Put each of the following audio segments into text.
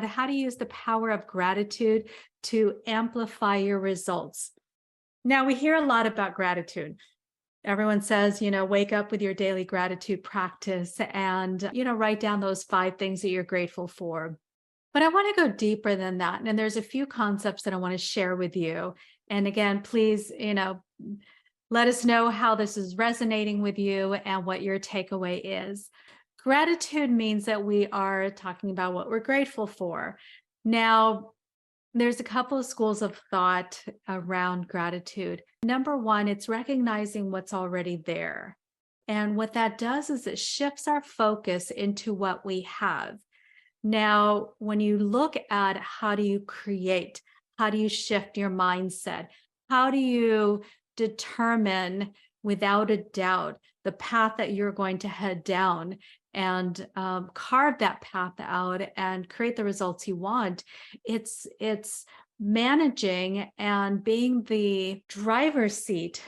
how to use the power of gratitude to amplify your results. Now, we hear a lot about gratitude. Everyone says, wake up with your daily gratitude practice and, write down those 5 things that you're grateful for. But I want to go deeper than that. And there's a few concepts that I want to share with you. And again, please, let us know how this is resonating with you and what your takeaway is. Gratitude means that we are talking about what we're grateful for. Now, there's a couple of schools of thought around gratitude. Number one, it's recognizing what's already there. And what that does is it shifts our focus into what we have. Now, when you look at how do you create, how do you shift your mindset? How do you determine without a doubt the path that you're going to head down and carve that path out and create the results you want? It's managing and being the driver's seat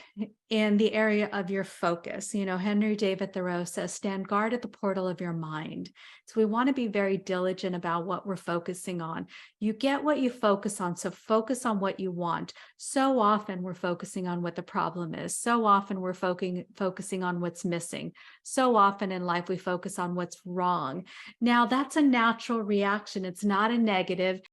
in the area of your focus. Henry David Thoreau says, stand guard at the portal of your mind. So we want to be very diligent about what we're focusing on. You get what you focus on, so focus on what you want. So often we're focusing on what the problem is. So often we're focusing on what's missing. So often in life we focus on what's wrong. Now, that's a natural reaction. It's not a negative.